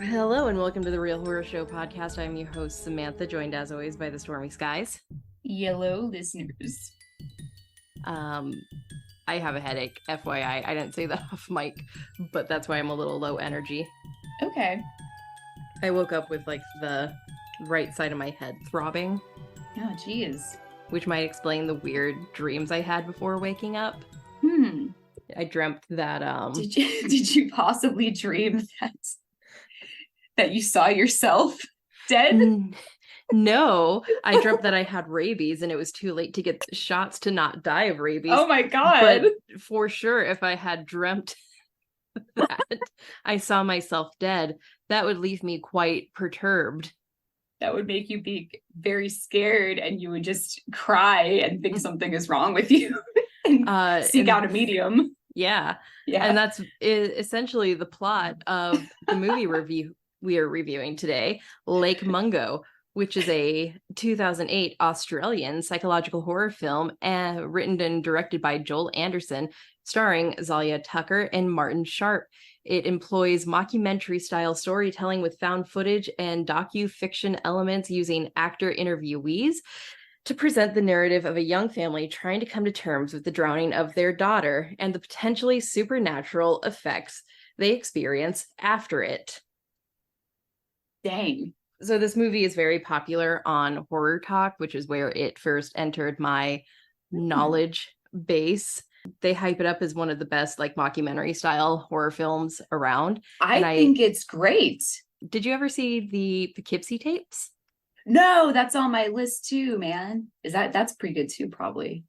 Hello and welcome to the Real Horror Show podcast. I'm your host, Samantha, joined as always by the Stormy Skies. Yellow listeners. I have a headache, FYI. I didn't say that off mic, but that's why I'm a little low energy. Okay. I woke up with like the right side of my head throbbing. Oh, geez. Which might explain the weird dreams I had before waking up. I dreamt that Did you possibly dream that you saw yourself dead? No, I dreamt that I had rabies and it was too late to get shots to not die of rabies. Oh my god. But for sure, if I had dreamt that I saw myself dead, that would leave me quite perturbed. That would make you be very scared and you would just cry and think something is wrong with you and seek out a medium. Yeah. And that's essentially the plot of the movie review we are reviewing today, Lake Mungo, which is a 2008 Australian psychological horror film written and directed by Joel Anderson, starring Zalia Tucker and Martin Sharp. It employs mockumentary-style storytelling with found footage and docu-fiction elements using actor interviewees to present the narrative of a young family trying to come to terms with the drowning of their daughter and the potentially supernatural effects they experience after it. Dang. So this movie is very popular on Horrortok, which is where it first entered my knowledge base. They hype it up as one of the best like mockumentary style horror films around. I think it's great. Did you ever see the Poughkeepsie tapes? No, that's on my list too, man. That's pretty good too, probably.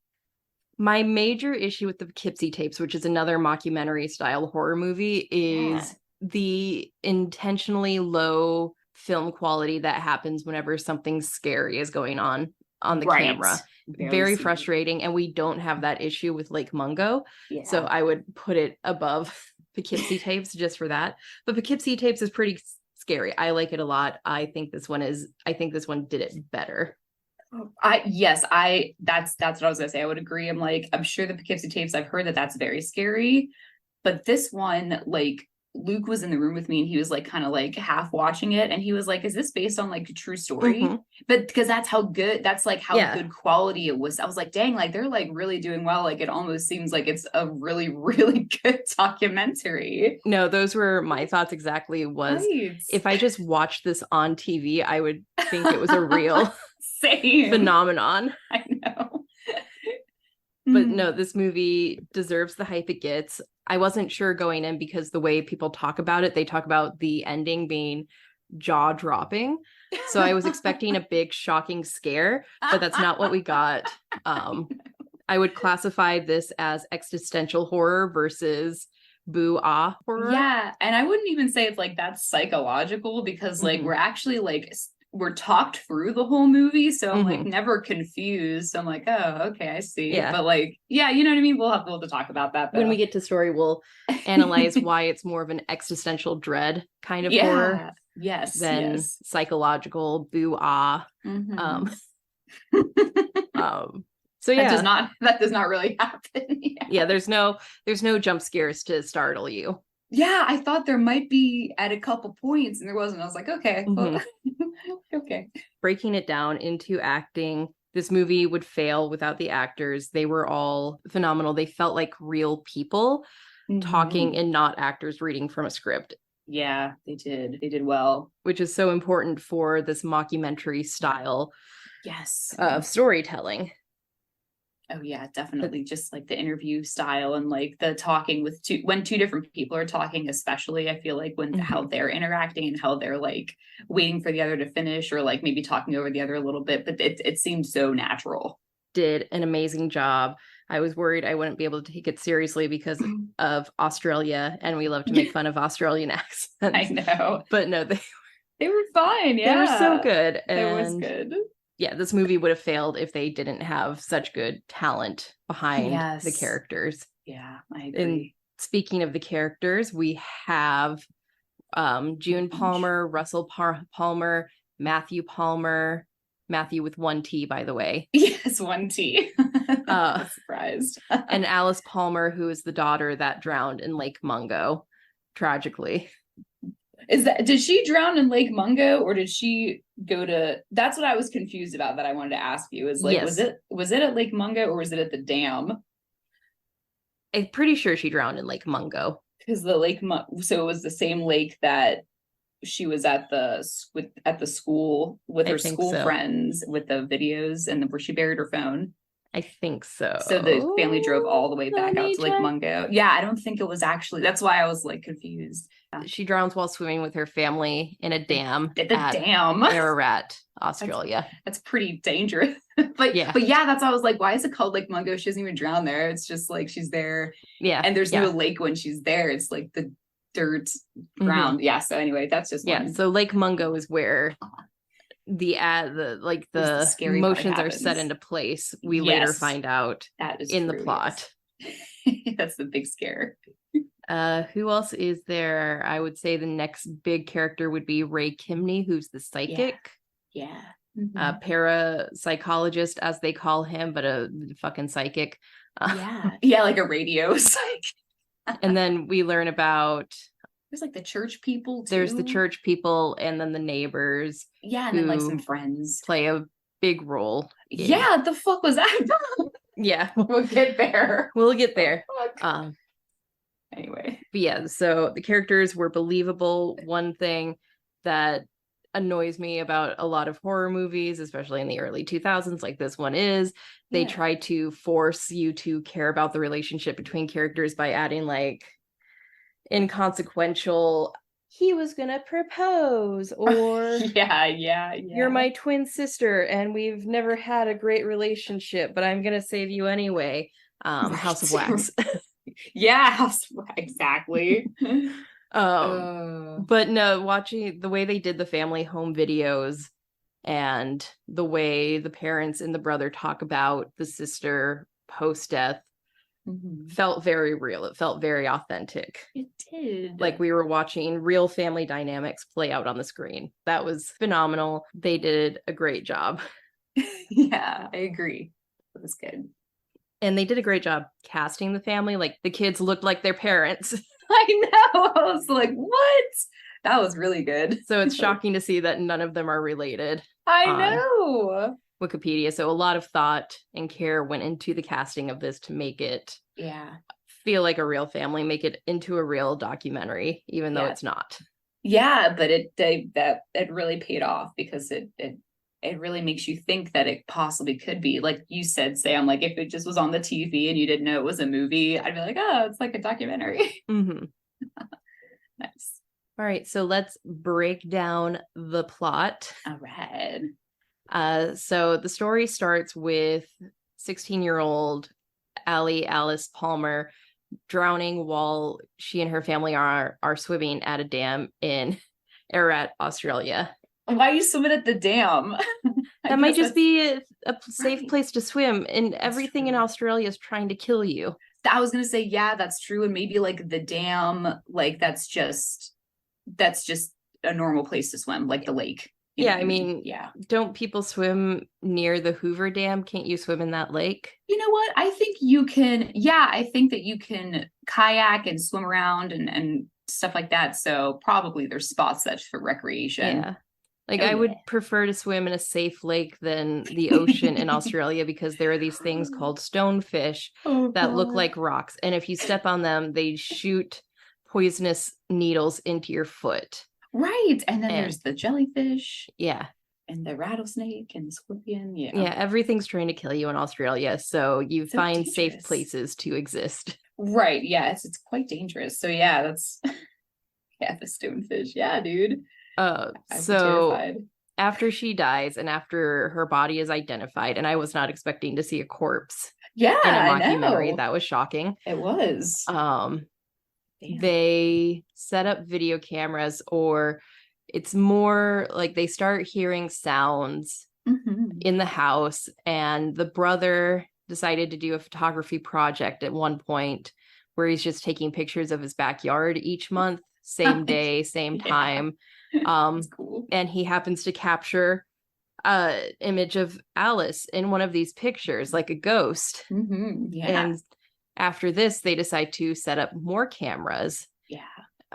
My major issue with the Poughkeepsie tapes, which is another mockumentary style horror movie, is the intentionally low film quality that happens whenever something scary is going on the camera. Very frustrating, and we don't have that issue with Lake Mungo. So I would put it above Poughkeepsie tapes just for that. But Poughkeepsie tapes is pretty scary. I like it a lot. I think this one did it better. That's what I was gonna say. I would agree. I'm sure the Poughkeepsie tapes, I've heard that's very scary, but this one, like, Luke was in the room with me and he was like kind of like half watching it and he was like, is this based on like a true story? But because that's how good good quality it was. I was like, dang, like they're like really doing well. Like it almost seems like it's a really, really good documentary. No, those were my thoughts exactly. If I just watched this on TV, I would think it was a real phenomenon. I know. But no, this movie deserves the hype it gets. I wasn't sure going in because the way people talk about it, they talk about the ending being jaw-dropping. So I was expecting a big, shocking scare, but that's not what we got. I would classify this as existential horror versus boo-ah horror. Yeah, and I wouldn't even say it's like that's psychological because like we're actually like we're talked through the whole movie, so I'm like never confused. I'm like, oh, okay, I see. Yeah. But like, yeah, you know what I mean? We'll have to talk about that though. When we get to story, we'll analyze why it's more of an existential dread kind of horror. Than psychological boo-ah. So yeah. That does not really happen. Yeah, there's no jump scares to startle you. Yeah, I thought there might be at a couple points and there wasn't. I was like, okay. Okay. Breaking it down into acting, this movie would fail without the actors. They were all phenomenal. They felt like real people talking and not actors reading from a script. Yeah, they did. They did well. Which is so important for this mockumentary style of storytelling. Oh yeah, definitely. Just like the interview style and like the talking with when two different people are talking, especially, I feel like when how they're interacting and how they're like waiting for the other to finish or like maybe talking over the other a little bit, but it seems so natural. Did an amazing job. I was worried I wouldn't be able to take it seriously because of Australia, and we love to make fun of Australian accents. I know. But no, they were fine. Yeah. They were so good. It was good. Yeah, this movie would have failed if they didn't have such good talent behind the characters. Yeah, I agree. And speaking of the characters, we have June Palmer, Russell Palmer, Matthew Palmer, Matthew with one T, by the way. Yes, one T. I'm surprised. And Alice Palmer, who is the daughter that drowned in Lake Mungo, tragically. Did she drown in Lake Mungo or did she go to, that's what I was confused about that I wanted to ask you is like, Yes. was it at Lake Mungo or was it at the dam? I'm pretty sure she drowned in Lake Mungo. Because so it was the same lake that she was at at the school with I her think school so. friends with the videos and where she buried her phone. I think so. So the family drove all the way back out to Lake check. Mungo. Yeah, I don't think it was actually, that's why I was like confused. She drowns while swimming with her family in a dam At the dam. Ararat, Australia. That's pretty dangerous. But yeah, that's why I was like, why is it called Lake Mungo? She doesn't even drown there. It's just like she's there. Yeah. And there's no lake when she's there. It's like the dirt ground. Mm-hmm. Yeah. So anyway, that's just So Lake Mungo is where the motions are set into place. We later find out that is in the plot. That's the big scare. Who else is there? I would say the next big character would be Ray Kimney, who's the psychic. Yeah. Mm-hmm. Parapsychologist, as they call him, but a fucking psychic. Yeah, like a radio psych. And then we learn about there's like the church people too. There's the church people and then the neighbors. Yeah, and then like some friends play a big role. Yeah, the fuck was that? Yeah, we'll get there. Anyway. But yeah, so the characters were believable. One thing that annoys me about a lot of horror movies, especially in the early 2000s, like this one is, they try to force you to care about the relationship between characters by adding like inconsequential, he was gonna propose, or you're my twin sister and we've never had a great relationship, but I'm gonna save you anyway. House of Wax. House of Wax, exactly. But no, watching the way they did the family home videos and the way the parents and the brother talk about the sister post-death felt very real. It felt very authentic. It did. Like we were watching real family dynamics play out on the screen. That was phenomenal. They did a great job. Yeah, I agree. It was good. And they did a great job casting the family. Like the kids looked like their parents. I know. I was like, what? That was really good. So it's shocking to see that none of them are related. I know. Wikipedia. So a lot of thought and care went into the casting of this to make it feel like a real family, make it into a real documentary, even though it's not. Yeah, but it really paid off because it really makes you think that it possibly could be. Like you said, Sam, like if it just was on the TV and you didn't know it was a movie, I'd be like, oh, it's like a documentary. Mm-hmm. Nice. All right, so let's break down the plot. All right. So the story starts with 16-year-old Alice Palmer drowning while she and her family are swimming at a dam in Ararat, Australia. Why are you swimming at the dam? That might just be a safe place to swim, and everything in Australia is trying to kill you. I was gonna say, yeah, that's true, and maybe like the dam, like that's just a normal place to swim, like the lake. Yeah, I mean, don't people swim near the Hoover Dam? Can't you swim in that lake? You know what? I think you can. Yeah, I think that you can kayak and swim around and stuff like that. So probably there's spots that's for recreation. Yeah. Like I would prefer to swim in a safe lake than the ocean in Australia because there are these things called stonefish that look like rocks. And if you step on them, they shoot poisonous needles into your foot. Right. And then there's the jellyfish. Yeah. And the rattlesnake and the scorpion. Yeah. Yeah. Everything's trying to kill you in Australia. So you find dangerous. Safe places to exist. Right. Yes. It's quite dangerous. So yeah, that's the stonefish. Yeah, dude. So terrified. After she dies and after her body is identified, and I was not expecting to see a corpse in a mockumentary. That was shocking. It was. They set up video cameras, or it's more like they start hearing sounds in the house, and the brother decided to do a photography project at one point where he's just taking pictures of his backyard each month, same day, same time. That's cool. And he happens to capture an image of Alice in one of these pictures, like a ghost. And after this, they decide to set up more cameras. Yeah.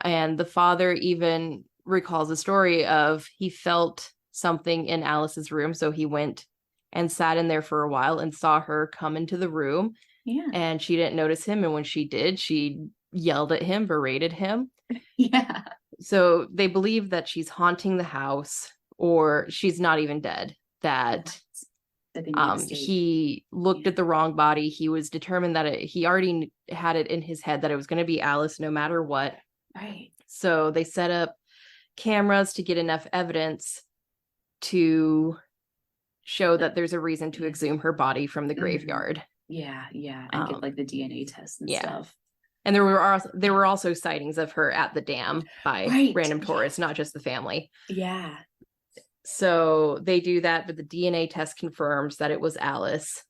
And the father even recalls a story of he felt something in Alice's room. So he went and sat in there for a while and saw her come into the room. Yeah. And she didn't notice him. And when she did, she yelled at him, berated him. Yeah. So they believe that she's haunting the house, or she's not even dead. That he looked at the wrong body. He was determined that he already had it in his head that it was going to be Alice no matter what. Right. So they set up cameras to get enough evidence to show that there's a reason to exhume her body from the graveyard. Yeah, and get like the DNA test and stuff. And there were also sightings of her at the dam by random tourists, not just the family. Yeah. So they do that, but the DNA test confirms that it was Alice.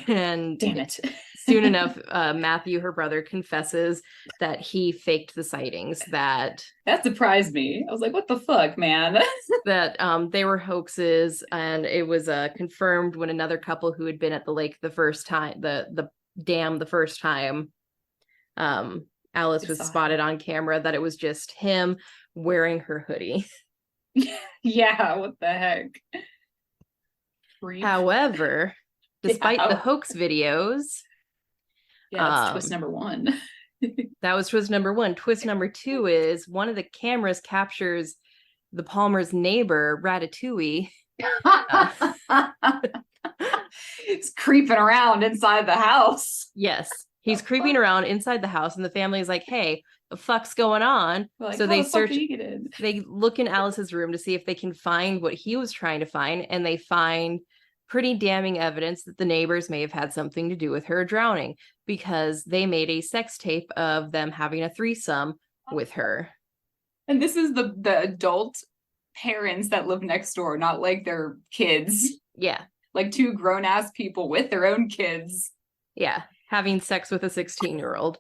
And damn it. Soon enough, Matthew, her brother, confesses that he faked the sightings. That surprised me. I was like, what the fuck, man? That they were hoaxes, and it was confirmed when another couple who had been at the lake the first time, the dam the first time, Alice was spotted on camera, that it was just him wearing her hoodie. Yeah, what the heck? However, despite the hoax videos, that's twist number one. That was twist number one. Twist number two is one of the cameras captures the Palmer's neighbor, Ratatouille. It's creeping around inside the house. Yes, he's creeping around inside the house, and the family is like, hey, the fuck's going on? Like, so they search, they look in Alice's room to see if they can find what he was trying to find, and they find pretty damning evidence that the neighbors may have had something to do with her drowning, because they made a sex tape of them having a threesome with her. And this is the adult parents that live next door, not like their kids. Yeah. Like two grown-ass people with their own kids. Yeah. Having sex with a 16-year-old.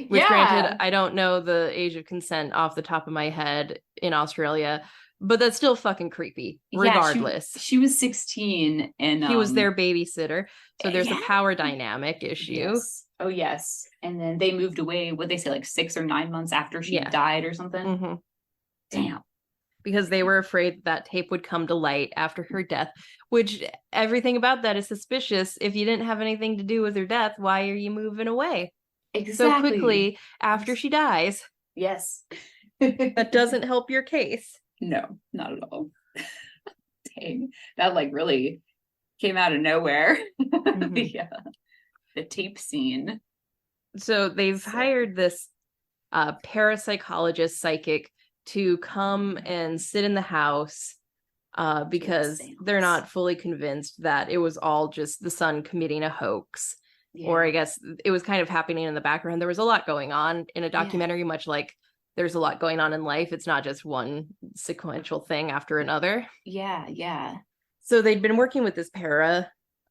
Which, granted, I don't know the age of consent off the top of my head in Australia, but that's still fucking creepy, regardless. Yeah, she was 16 and he was their babysitter. So there's a power dynamic issue. Yes. Oh, yes. And then they moved away, what they say, like 6 or 9 months after she died or something? Mm-hmm. Damn. Because they were afraid that tape would come to light after her death, which everything about that is suspicious. If you didn't have anything to do with her death, why are you moving away? Exactly. So quickly after she dies? Yes. That doesn't help your case. No, not at all. Dang. That like really came out of nowhere. Mm-hmm. Yeah. The tape scene. So they've hired this parapsychologist psychic to come and sit in the house because they're not fully convinced that it was all just the son committing a hoax. Yeah. Or I guess it was kind of happening in the background. There was a lot going on in a documentary, much like there's a lot going on in life. It's not just one sequential thing after another. Yeah. So they'd been working with this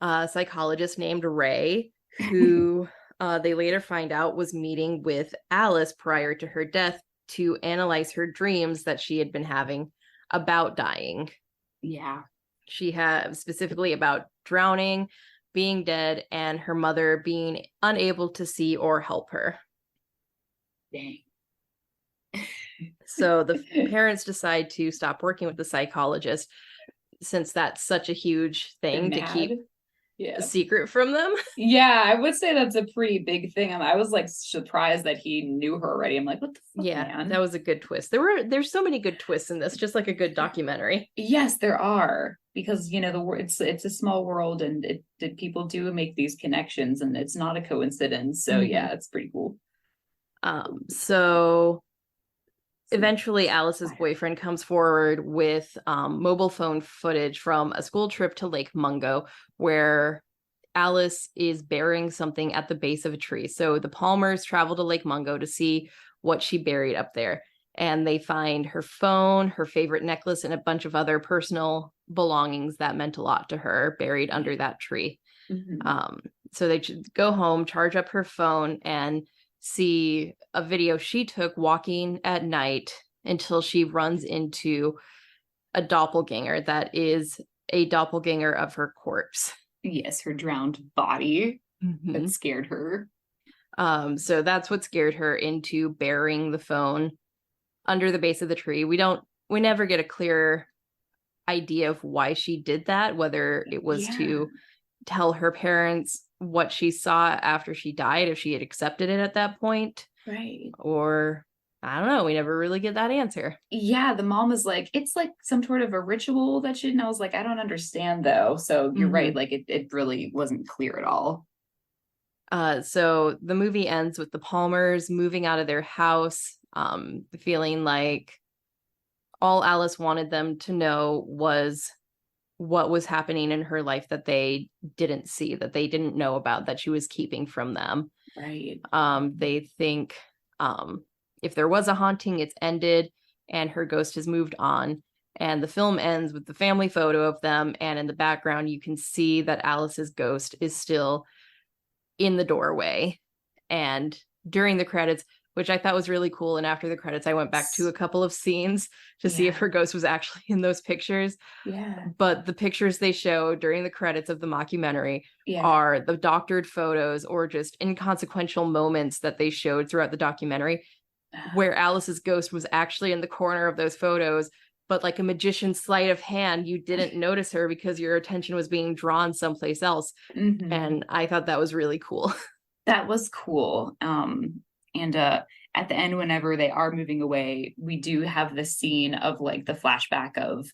psychologist named Ray, who they later find out was meeting with Alice prior to her death to analyze her dreams that she had been having about dying. Yeah. She had specifically about drowning, being dead, and her mother being unable to see or help her. Dang. So the parents decide to stop working with the psychologist, since that's such a huge thing to keep a secret from them. Yeah, I would say that's a pretty big thing. I was like surprised that he knew her already. I'm like, what the fuck, man? That was a good twist. There's so many good twists in this, just like a good documentary. Yes, there are, because it's a small world, and people do make these connections, and it's not a coincidence. So yeah, it's pretty cool. So eventually Alice's boyfriend comes forward with mobile phone footage from a school trip to Lake Mungo, where Alice is burying something at the base of a tree. So the Palmers travel to Lake Mungo to see what she buried up there. And they find her phone, her favorite necklace, and a bunch of other personal belongings that meant a lot to her buried under that tree. Mm-hmm. So they go home, charge up her phone, and see a video she took walking at night until she runs into a doppelganger that is a doppelganger of her corpse. Yes, her drowned body. Mm-hmm. That scared her. So that's what scared her into burying the phone under the base of the tree. We never get a clear idea of why she did that, whether it was to tell her parents what she saw after she died, if she had accepted it at that point. Right. Or I don't know. We never really get that answer. Yeah, the mom was like, it's like some sort of a ritual that she, and I was like, I don't understand though. So you're right, like it really wasn't clear at all. So the movie ends with the Palmers moving out of their house, feeling like all Alice wanted them to know was what was happening in her life that they didn't see, that they didn't know about, that she was keeping from them. Right. They think if there was a haunting, it's ended and her ghost has moved on. And the film ends with the family photo of them. And in the background, you can see that Alice's ghost is still in the doorway. And during the credits, which I thought was really cool, and after the credits, I went back to a couple of scenes to see if her ghost was actually in those pictures. Yeah. But the pictures they show during the credits of the mockumentary are the doctored photos or just inconsequential moments that they showed throughout the documentary where Alice's ghost was actually in the corner of those photos, but like a magician's sleight of hand, you didn't notice her because your attention was being drawn someplace else. And I thought that was really cool. That was cool. And at the end, whenever they are moving away, we do have the scene of like the flashback of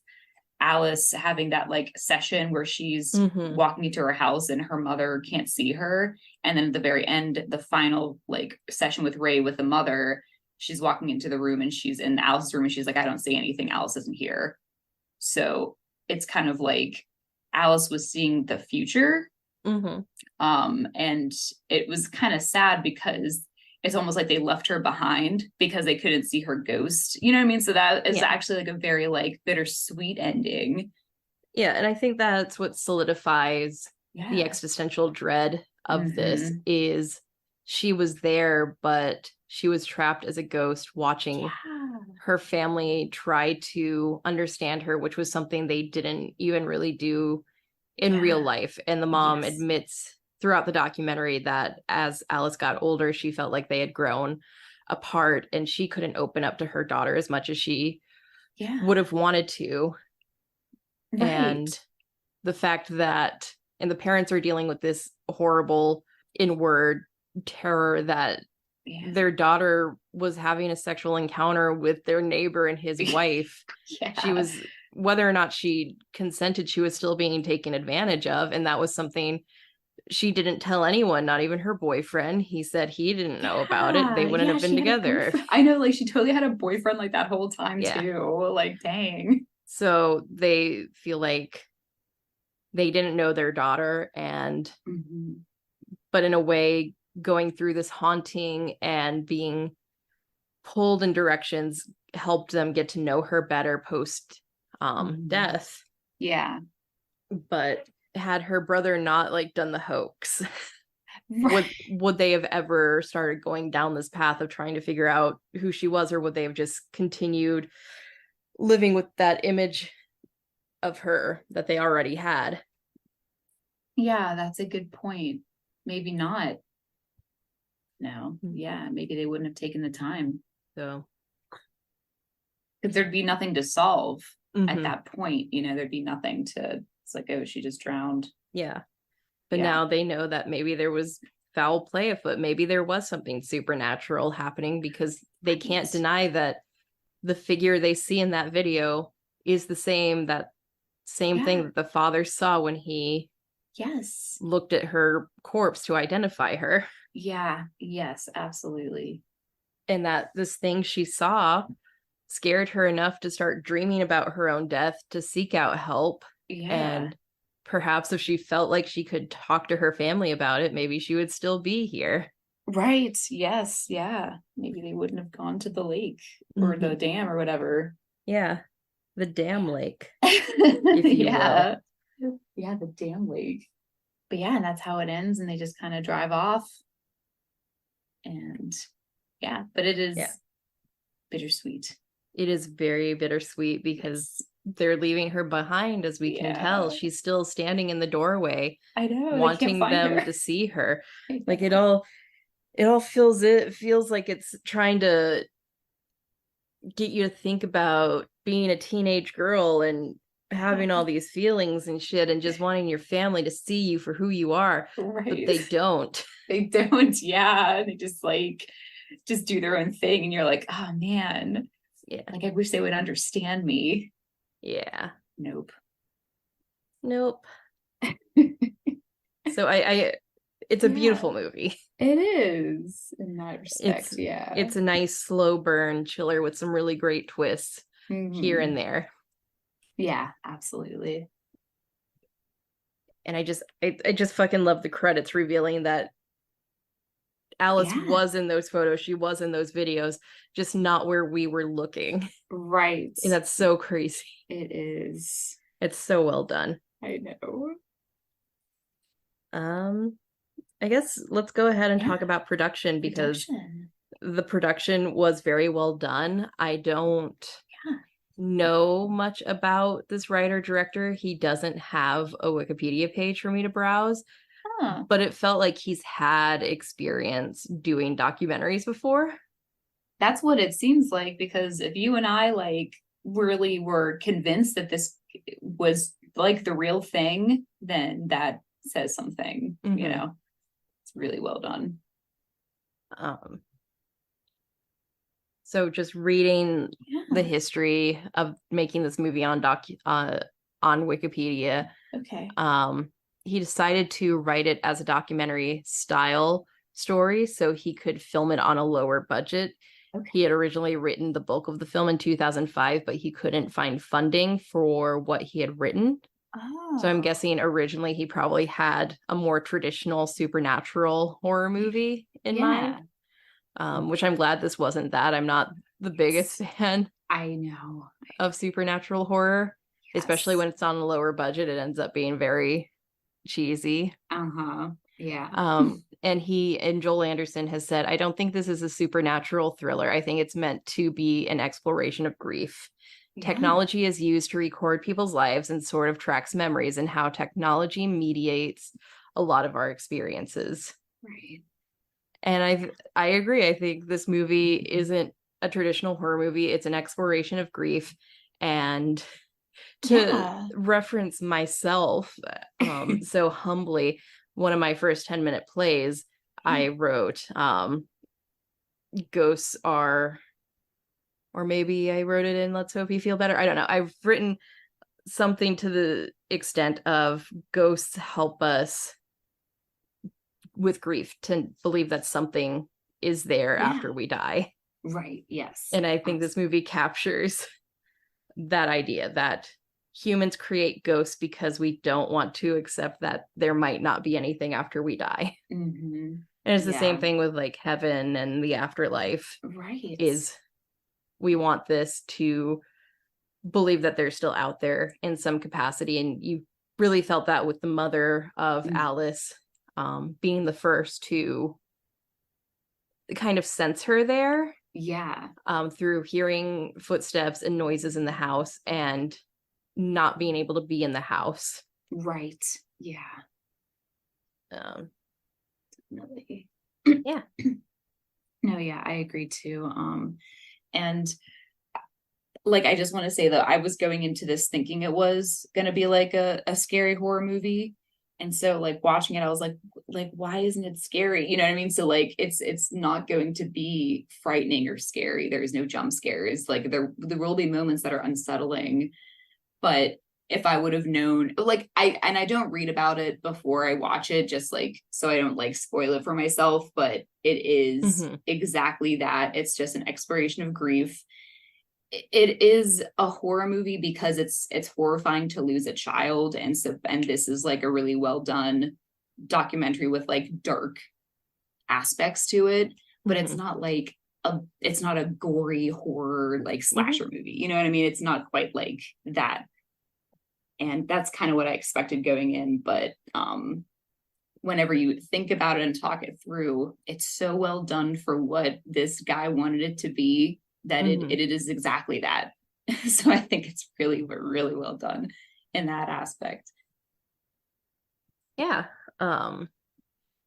Alice having that like session where she's walking into her house and her mother can't see her. And then at the very end, the final like session with Ray with the mother, she's walking into the room and she's in Alice's room and she's like, I don't see anything. Alice isn't here. So it's kind of like Alice was seeing the future. And it was kind of sad because it's almost like they left her behind because they couldn't see her ghost. You know what I mean? So that is actually like a very like bittersweet ending. Yeah. And I think that's what solidifies the existential dread of this is she was there, but she was trapped as a ghost watching her family try to understand her, which was something they didn't even really do in real life. And the mom admits throughout the documentary that as Alice got older, she felt like they had grown apart and she couldn't open up to her daughter as much as she would have wanted to. And the fact that, and the parents are dealing with this horrible inward terror that their daughter was having a sexual encounter with their neighbor and his wife. She was, whether or not she consented, she was still being taken advantage of. And that was something she didn't tell anyone, not even her boyfriend. He said he didn't know about it. They wouldn't have been together. I know, like she totally had a boyfriend like that whole time too. Like, dang. So they feel like they didn't know their daughter. And, but in a way, going through this haunting and being pulled in directions helped them get to know her better post death. But had her brother not like done the hoax, would they have ever started going down this path of trying to figure out who she was, or would they have just continued living with that image of her that they already had? Yeah, that's a good point. Maybe not. No. Maybe they wouldn't have taken the time. So because there'd be nothing to solve at that point, you know, there'd be nothing to, it's like, oh, she just drowned. But now they know that maybe there was foul play afoot. Maybe there was something supernatural happening, because they can't deny that the figure they see in that video is the same thing that the father saw when he looked at her corpse to identify her. Yes, absolutely. And that this thing she saw scared her enough to start dreaming about her own death, to seek out help. And perhaps if she felt like she could talk to her family about it, maybe she would still be here. Right. Yes. Yeah. Maybe they wouldn't have gone to the lake or the dam or whatever. The dam lake. If you will. Yeah, the dam lake. But yeah, and that's how it ends. And they just kind of drive off. And but it is bittersweet. It is very bittersweet because they're leaving her behind, as we can tell. She's still standing in the doorway. I know, wanting them to see her. Like it all feels like it's trying to get you to think about being a teenage girl and having all these feelings and shit and just wanting your family to see you for who you are. Right. But they don't. They don't. Yeah. They just like just do their own thing. And you're like, oh man. Yeah. Like I wish they would understand me. Yeah. Nope. So it's a beautiful movie. It is in that respect. It's a nice slow burn chiller with some really great twists here and there. Yeah, absolutely. And I just fucking love the credits revealing that Alice was in those photos. She was in those videos, just not where we were looking. Right. And that's so crazy. It is. It's so well done. I know. I guess let's go ahead and talk about production, because the production was very well done. I don't know much about this writer director. He doesn't have a Wikipedia page for me to browse, but it felt like he's had experience doing documentaries before. That's what it seems like, because if you and I like really were convinced that this was like the real thing, then that says something, you know. It's really well done. So just reading the history of making this movie on Wikipedia. Okay. He decided to write it as a documentary style story so he could film it on a lower budget. Okay. He had originally written the bulk of the film in 2005, but he couldn't find funding for what he had written. So I'm guessing originally he probably had a more traditional supernatural horror movie in mind, which I'm glad this wasn't that. I'm not the biggest fan of supernatural horror, especially when it's on a lower budget. It ends up being very cheesy. Yeah. And Joel Anderson has said, I don't think this is a supernatural thriller. I think it's meant to be an exploration of grief. Technology is used to record people's lives and sort of tracks memories, and how technology mediates a lot of our experiences. Right. And I agree. I think this movie isn't a traditional horror movie. It's an exploration of grief. And to reference myself so humbly, one of my first 10-minute plays, I wrote ghosts are, or maybe I wrote it in Let's Hope You Feel Better. I don't know. I've written something to the extent of ghosts help us with grief to believe that something is there after we die. Right. Yes. And I think this movie captures that idea that humans create ghosts because we don't want to accept that there might not be anything after we die. And it's the same thing with like heaven and the afterlife. Right. Is we want this to believe that they're still out there in some capacity. And you really felt that with the mother of Alice being the first to kind of sense her there. Yeah. Through hearing footsteps and noises in the house and not being able to be in the house. Right. Yeah. Definitely. Yeah. No, yeah, I agree too. And like, I just want to say that I was going into this thinking it was going to be like a scary horror movie. And so like watching it, I was like, why isn't it scary? You know what I mean? So like, it's not going to be frightening or scary. There's no jump scares. Like there will be moments that are unsettling, but if I would have known, like I don't read about it before I watch it, just like, so I don't like spoil it for myself, but it is exactly that. It's just an exploration of grief. It is a horror movie because it's horrifying to lose a child. And this is like a really well done documentary with like dark aspects to it, but it's not like it's not a gory horror, like slasher movie. You know what I mean? It's not quite like that. And that's kind of what I expected going in. But whenever you think about it and talk it through, it's so well done for what this guy wanted it to be, that it is exactly that. So I think it's really, really well done in that aspect. Yeah.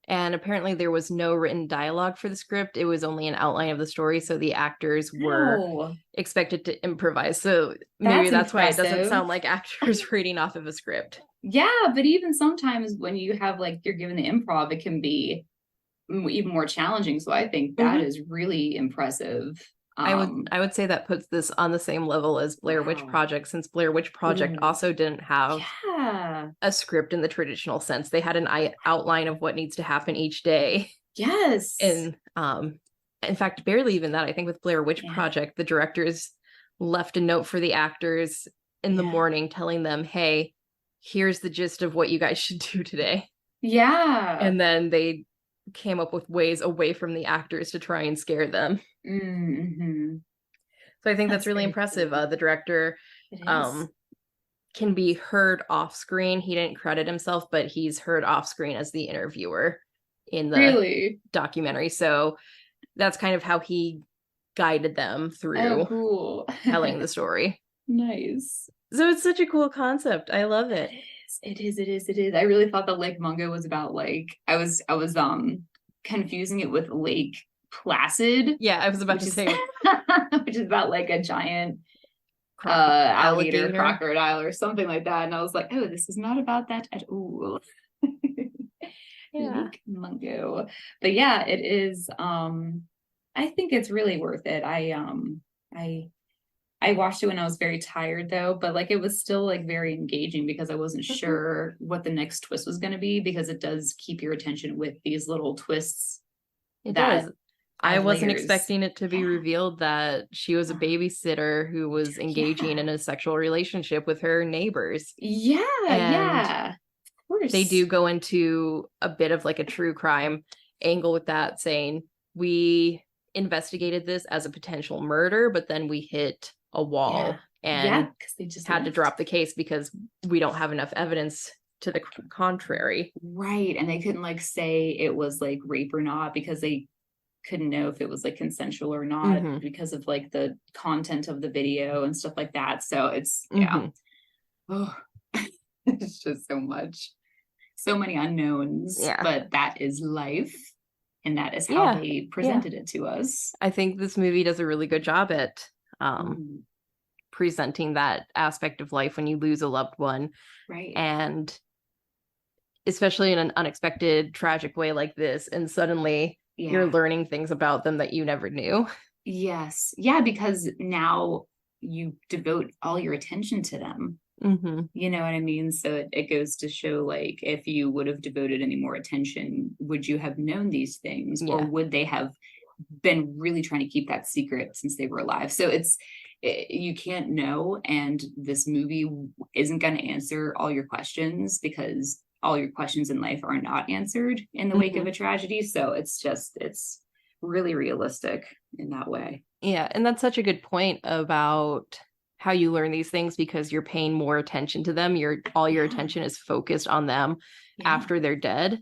And apparently there was no written dialogue for the script. It was only an outline of the story. So the actors were Oh, expected to improvise. So maybe that's that's why it doesn't impressive. sound like actors reading off of a script. Yeah, but even sometimes when you have like you're given the improv, it can be even more challenging. So I think that is really impressive. I would say that puts this on the same level as Blair Witch Wow. Project, since Blair Witch Project Ooh, also didn't have yeah. a script in the traditional sense. They had an outline of what needs to happen each day. Yes. And in fact, barely even that. I think with Blair Witch Yeah. Project, the directors left a note for the actors in the Yeah. morning telling them, hey, here's the gist of what you guys should do today. Yeah. And then they came up with ways away from the actors to try and scare them. Mm-hmm. So I think that's That's really very impressive. cool. The director It is. can be heard off screen. He didn't credit himself, but he's heard off screen as the interviewer in the Really? documentary. So that's kind of how he guided them Oh, through cool. telling the story. Nice. So it's such a cool concept. I love it. It is. I really thought that Lake Mungo was about like I was confusing it with Lake Placid. Yeah, I was about to say which is about like a giant alligator alligator. crocodile or something like that. And I was like, oh, this is not about that at all. Yeah. Lake Mungo. But yeah, it is I think it's really worth it. I watched it when I was very tired though, but like it was still like very engaging because I wasn't sure what the next twist was going to be, because it does keep your attention with these little twists. It that does. I add wasn't layers. expecting it to be Yeah. revealed that she was a babysitter who was engaging in a sexual relationship with her neighbors. Yeah, And yeah. Of course. they do go into a bit of like a true crime angle with that, saying we investigated this as a potential murder, but then we hit a wall and because they just had to left. drop the case because we don't have enough evidence to the contrary. Right. And they couldn't like say it was like rape or not because they couldn't know if it was like consensual or not because of like the content of the video and stuff like that. So it's oh, it's just so much, so many unknowns. Yeah. But that is life. And that is how they presented it to us. I think this movie does a really good job at presenting that aspect of life when you lose a loved one. Right. And especially in an unexpected, tragic way like this. And suddenly you're learning things about them that you never knew. Yes. Yeah, because now you devote all your attention to them. You know what I mean? So it goes to show, like, if you would have devoted any more attention, would you have known these things? Or would they have been really trying to keep that secret since they were alive? So you can't know. And this movie isn't going to answer all your questions, because all your questions in life are not answered in the wake of a tragedy. So it's really realistic in that way. Yeah. And that's such a good point about how you learn these things, because you're paying more attention to them. All your attention is focused on them after they're dead.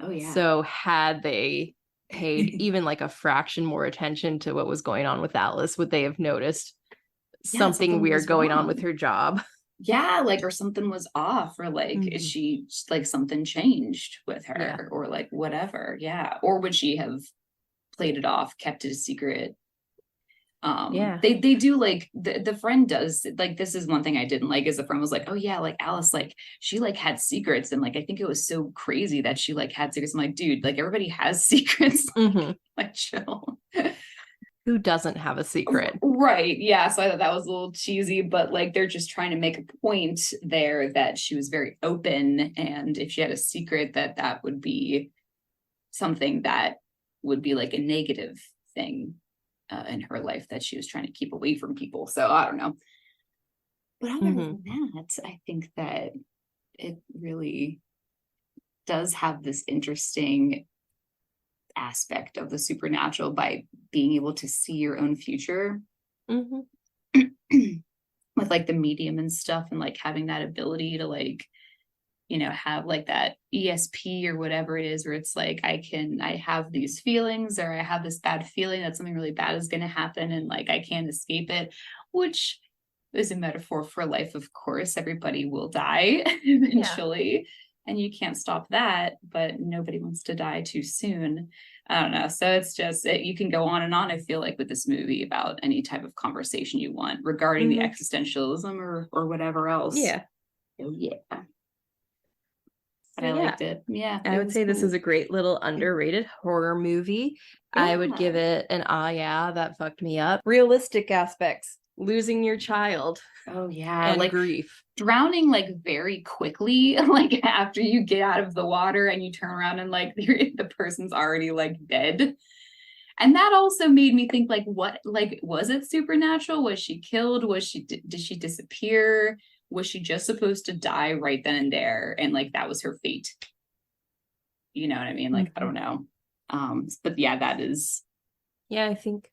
Oh yeah. So had they paid even like a fraction more attention to what was going on with Alice, would they have noticed something weird going on with her job? Yeah, like, or something was off, or like, is she like something changed with her, or like whatever. Yeah. Or would she have played it off, kept it a secret? They do, like, the friend does, like, this is one thing I didn't like, is the friend was like, oh yeah, like Alice, like she like had secrets, and like I think it was so crazy that she like had secrets. I'm like, dude, like everybody has secrets. Like chill. Who doesn't have a secret? Right. Yeah. So I thought that was a little cheesy, but like they're just trying to make a point there that she was very open, and if she had a secret, that would be something that would be like a negative thing in her life that she was trying to keep away from people. So I don't know. But other than that, I think that it really does have this interesting aspect of the supernatural by being able to see your own future with like the medium and stuff, and like having that ability to like, you know, have like that ESP or whatever it is, where it's like I have these feelings, or I have this bad feeling that something really bad is going to happen, and like I can't escape it, which is a metaphor for life. Of course, everybody will die eventually. and you can't stop that, but nobody wants to die too soon. I don't know. So it's just, you can go on and on, I feel like, with this movie about any type of conversation you want regarding the existentialism or whatever else. Yeah. Oh, yeah. But So, I liked it. Yeah. I would say cool. this is a great little underrated horror movie. Yeah. I would give it an yeah, that fucked me up. Realistic aspects, losing your child. Oh yeah, and like grief. Drowning like very quickly, like after you get out of the water and you turn around and like the person's already like dead. And that also made me think, like, what, like, was it supernatural? Was she killed? Did she disappear? Was she just supposed to die right then and there? And like, that was her fate. You know what I mean? Like, I don't know. But yeah, that is. Yeah, I think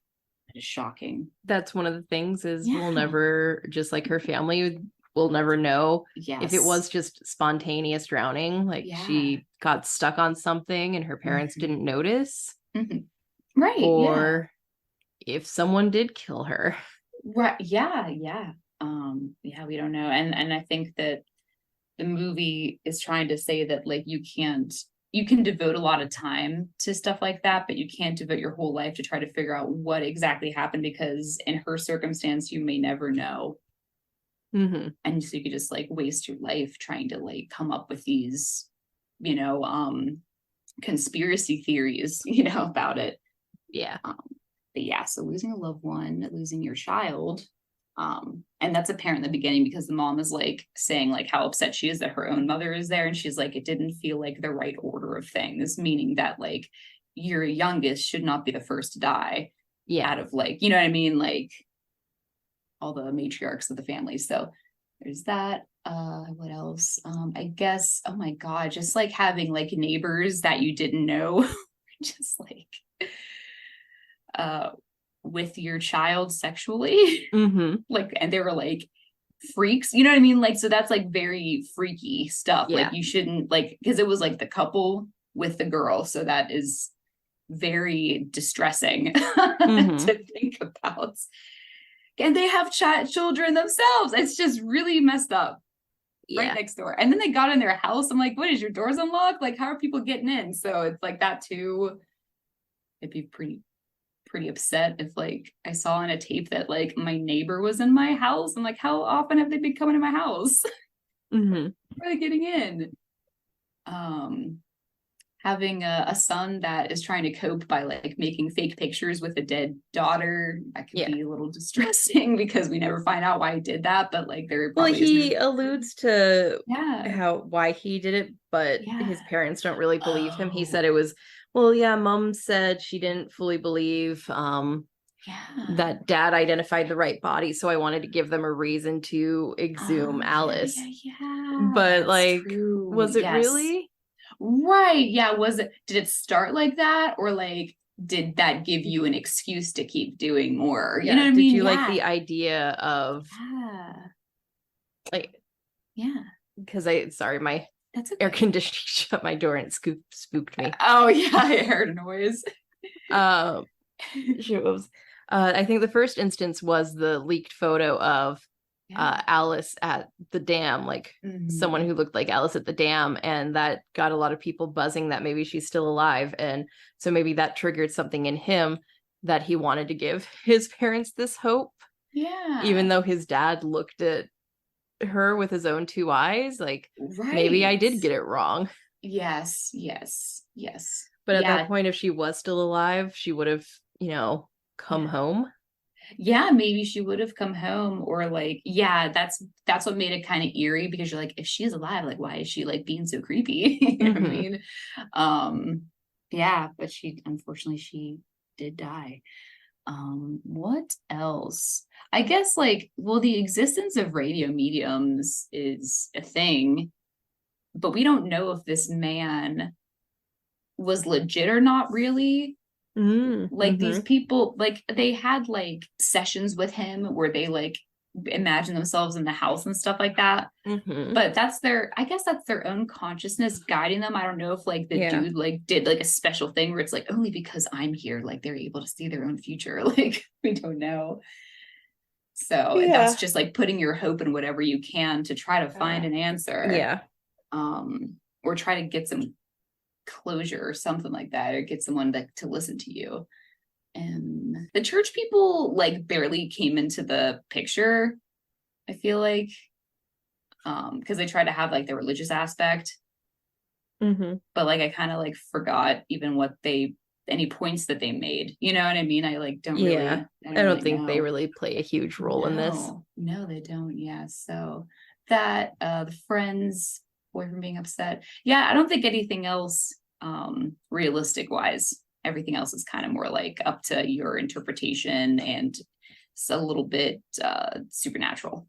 that is shocking. That's one of the things is we'll never, just like her family, we'll never know if it was just spontaneous drowning. Like she got stuck on something and her parents didn't notice. Right. Or if someone did kill her. Right. Yeah. Yeah. Yeah, we don't know. And I think that the movie is trying to say that, like, you can devote a lot of time to stuff like that, but you can't devote your whole life to try to figure out what exactly happened, because in her circumstance, you may never know. And so you could just like waste your life trying to like come up with these, you know, conspiracy theories, you know, about it. Yeah. But yeah, so losing a loved one, losing your child, and that's apparent in the beginning, because the mom is like saying like how upset she is that her own mother is there, and she's like, it didn't feel like the right order of things, meaning that like your youngest should not be the first to die. Out of like, you know what I mean, like all the matriarchs of the family. So there's that. What else? I guess, oh my god, just like having like neighbors that you didn't know just like with your child sexually. Like, and they were like freaks, you know what I mean? Like, so that's like very freaky stuff. Like you shouldn't, like, because it was like the couple with the girl, so that is very distressing to think about. And they have children themselves. It's just really messed up. Right next door. And then they got in their house. I'm like, what is your doors unlocked? Like, how are people getting in? So it's like that too. I'd be pretty upset if like I saw on a tape that like my neighbor was in my house. I'm like, how often have they been coming to my house? Where are they getting in? Having a son that is trying to cope by like making fake pictures with a dead daughter, that could be a little distressing, because we never find out why he did that, but like there probably he alludes to why he did it, but his parents don't really believe him. He said it was, well, mom said she didn't fully believe that dad identified the right body, so I wanted to give them a reason to exhume Alice. But like, was it really? Right. Yeah. Did it start like that, or like did that give you an excuse to keep doing more? You know what I mean? Did you like the idea of like, because my air conditioning shut my door and it spooked me. Oh yeah, I heard a noise. I think the first instance was the leaked photo of Alice at the dam, like someone who looked like Alice at the dam, and that got a lot of people buzzing that maybe she's still alive, and so maybe that triggered something in him that he wanted to give his parents this hope, even though his dad looked at her with his own two eyes, like maybe I did get it wrong. Yes. But at that point, if she was still alive, she would have, come home. Maybe she would have come home, or like, that's what made it kind of eerie, because you're like, if she's alive, like, why is she like being so creepy? You know what I mean? But unfortunately she did die. What else? I guess like, well, the existence of radio mediums is a thing, but we don't know if this man was legit or not really. Like these people, like they had like sessions with him where they like imagine themselves in the house and stuff like that, but I guess that's their own consciousness guiding them. I don't know if like the dude like did like a special thing where it's like, only because I'm here, like they're able to see their own future. Like, we don't know. So that's just like putting your hope in whatever you can to try to find an answer. or try to get some closure or something like that, or get someone to listen to you. And the church people like barely came into the picture, I feel like, because they tried to have like the religious aspect, but like I kind of like forgot even what any points that they made, you know what I mean? I like don't really, I don't really think know. they really play a huge role in this. No, they don't. Yeah, so that the friends, boyfriend being upset, yeah, I don't think anything else realistic wise. Everything else is kind of more like up to your interpretation, and it's a little bit supernatural.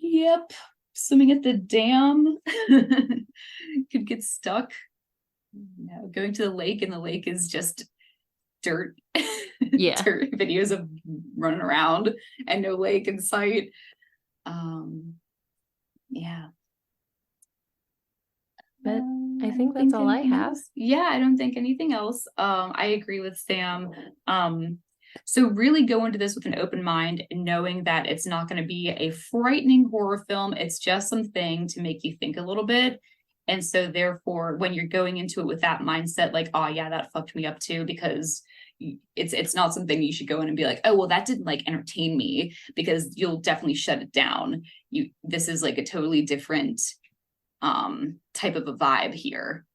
Yep. Swimming at the dam. Could get stuck. No, going to the lake, and the lake is just dirt. Yeah. Dirt videos of running around and no lake in sight. Yeah. But I think that's all I have. Yeah, I don't think anything else. I agree with Sam. So really go into this with an open mind, knowing that it's not going to be a frightening horror film. It's just something to make you think a little bit. And so therefore, when you're going into it with that mindset, like, oh yeah, that fucked me up too, because it's not something you should go in and be like, oh, well, that didn't like entertain me, because you'll definitely shut it down. This is like a totally different type of a vibe here.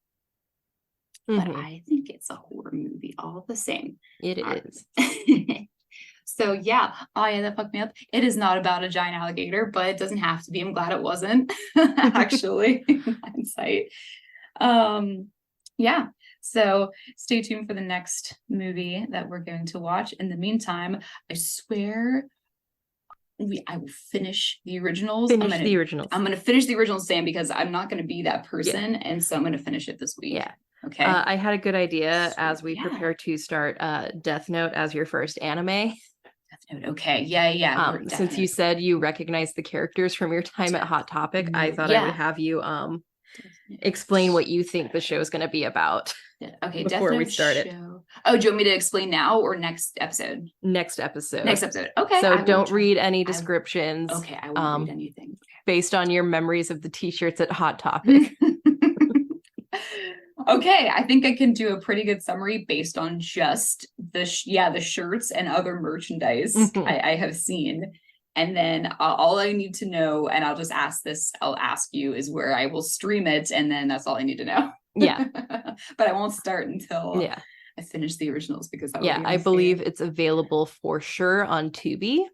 But I think it's a horror movie all the same. It is. So yeah, oh yeah, that fucked me up. It is not about a giant alligator, but it doesn't have to be. I'm glad it wasn't, actually, in hindsight. Yeah, so stay tuned for the next movie that we're going to watch. In the meantime, I swear I will finish the originals. I'm going to finish the originals, Sam, because I'm not going to be that person. Yeah. And so I'm going to finish it this week. Yeah. Okay. I had a good idea as we prepare to start Death Note as your first anime. Death Note. Okay. Yeah. Since you said you recognize the characters from your time at Hot Topic, I thought I would have you explain what you think the show is going to be about. Okay. Before we start it. Oh, do you want me to explain now or next episode? Next episode. Okay. So don't read any descriptions. Okay. I won't read anything. Okay. Based on your memories of the t-shirts at Hot Topic. Okay, I think I can do a pretty good summary based on just the shirts and other merchandise I have seen. And then all I need to know, and I'll ask you, is where I will stream it, and then that's all I need to know. Yeah. But I won't start until I finish the originals, because I believe it's available for sure on Tubi.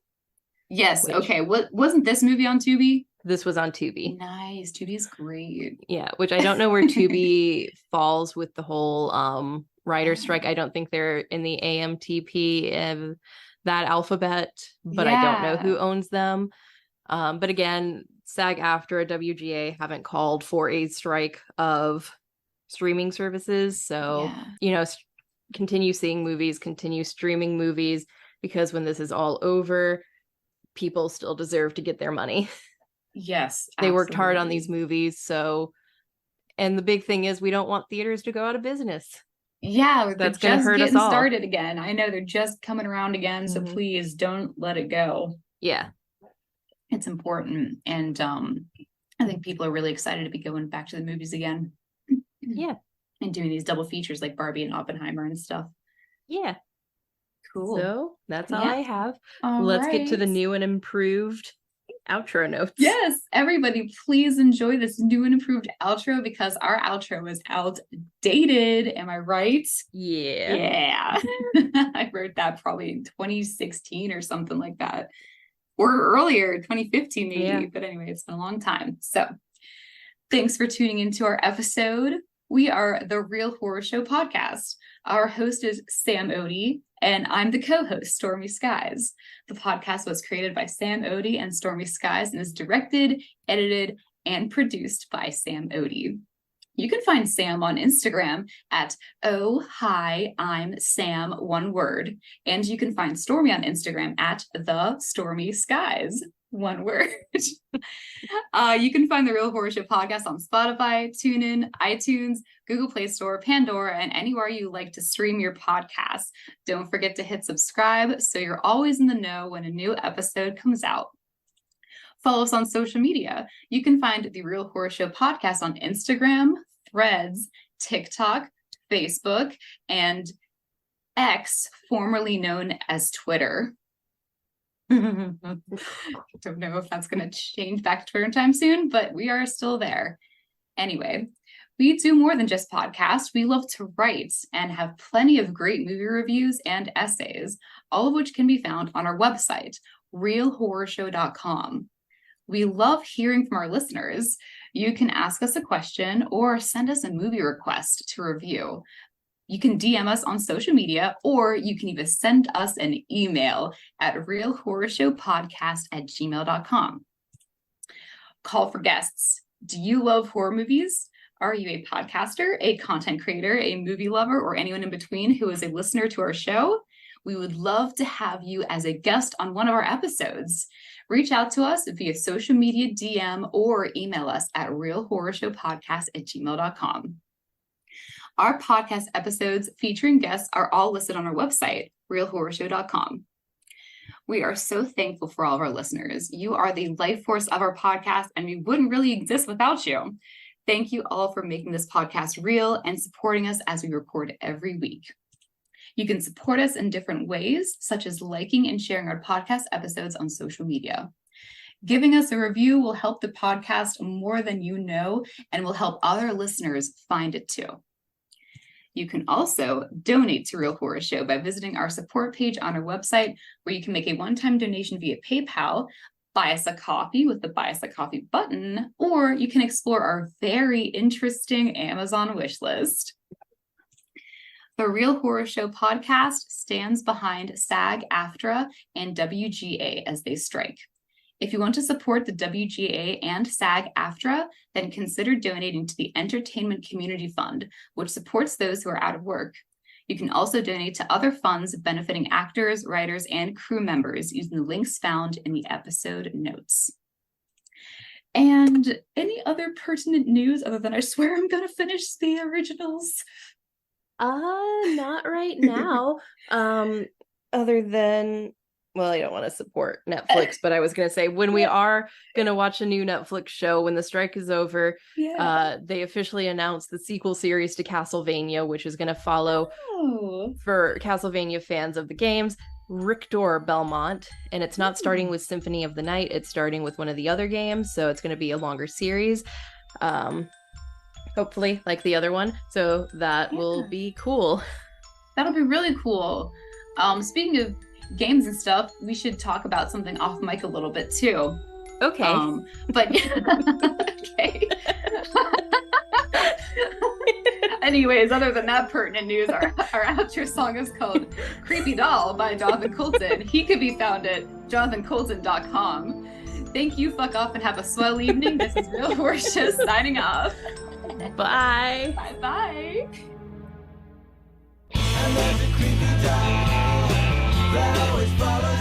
Yes. Okay. Wasn't this movie on Tubi? This was on Tubi. Nice. Tubi's great. Yeah, which I don't know where Tubi falls with the whole writer strike. I don't think they're in the AMTP of that alphabet, but I don't know who owns them. But again, SAG-AFTRA, WGA haven't called for a strike of streaming services. So, continue seeing movies, continue streaming movies, because when this is all over, people still deserve to get their money. Yes, they worked hard on these movies. So, and the big thing is, we don't want theaters to go out of business. Yeah, that's going to hurt us all. Started again. I know they're just coming around again, so please don't let it go. Yeah, it's important, and I think people are really excited to be going back to the movies again. Yeah, and doing these double features like Barbie and Oppenheimer and stuff. Yeah, cool. So that's all I have. All Let's get to the new and improved outro notes. Yes, everybody, please enjoy this new and improved outro, because our outro is outdated. Am I right? Yeah. I wrote that probably in 2016 or something like that, or earlier, 2015 maybe. But anyway, it's been a long time. So thanks for tuning into our episode. We are the Real Horror Show podcast. Our host is Sam Odie, and I'm the co-host, Stormy Skies. The podcast was created by Sam Odie and Stormy Skies, and is directed, edited, and produced by Sam Odie. You can find Sam on Instagram at oh hi I'm Sam, one word, and you can find Stormy on Instagram at the Stormy Skies, one word. You can find the Real Horror Show podcast on Spotify, TuneIn, iTunes, Google Play Store, Pandora, and anywhere you like to stream your podcasts. Don't forget to hit subscribe so you're always in the know when a new episode comes out. Follow us on social media. You can find The Real Horror Show podcast on Instagram, Threads, TikTok, Facebook, and X, formerly known as Twitter. I don't know if that's going to change back to Twitter anytime soon, but we are still there. Anyway, we do more than just podcasts. We love to write and have plenty of great movie reviews and essays, all of which can be found on our website, realhorrorshow.com. We love hearing from our listeners. You can ask us a question or send us a movie request to review. You can DM us on social media, or you can even send us an email at realhorrorshowpodcast@gmail.com. Call for guests. Do you love horror movies? Are you a podcaster, a content creator, a movie lover, or anyone in between who is a listener to our show? We would love to have you as a guest on one of our episodes. Reach out to us via social media DM or email us at realhorrorshow.podcast@gmail.com. Our podcast episodes featuring guests are all listed on our website, realhorrorshow.com. We are so thankful for all of our listeners. You are the life force of our podcast, and we wouldn't really exist without you. Thank you all for making this podcast real and supporting us as we record every week. You can support us in different ways, such as liking and sharing our podcast episodes on social media. Giving us a review will help the podcast more than you know and will help other listeners find it too. You can also donate to Real Horror Show by visiting our support page on our website, where you can make a one-time donation via PayPal, buy us a coffee with the Buy Us a Coffee button, or you can explore our very interesting Amazon wish list. The Real Horror Show podcast stands behind SAG-AFTRA and WGA as they strike. If you want to support the WGA and SAG-AFTRA, then consider donating to the Entertainment Community Fund, which supports those who are out of work. You can also donate to other funds benefiting actors, writers, and crew members using the links found in the episode notes. And any other pertinent news other than I swear I'm going to finish the originals? Not right now. Other than, well, I don't want to support Netflix, but I was going to say, when we are going to watch a new Netflix show, when the strike is over, they officially announced the sequel series to Castlevania, which is going to follow, for Castlevania fans of the games, Richter Belmont. And it's not starting with Symphony of the Night. It's starting with one of the other games. So it's going to be a longer series. Hopefully, like the other one. So that will be cool. That'll be really cool. Speaking of games and stuff, we should talk about something off mic a little bit too. Okay. But okay. Anyways, other than that pertinent news, our outro song is called Creepy Doll by Jonathan Coulton. He could be found at jonathancoulton.com. Thank you, fuck off, and have a swell evening. This is Real Horror Show signing off. Bye. Bye-bye. And there's a creepy doll that always follows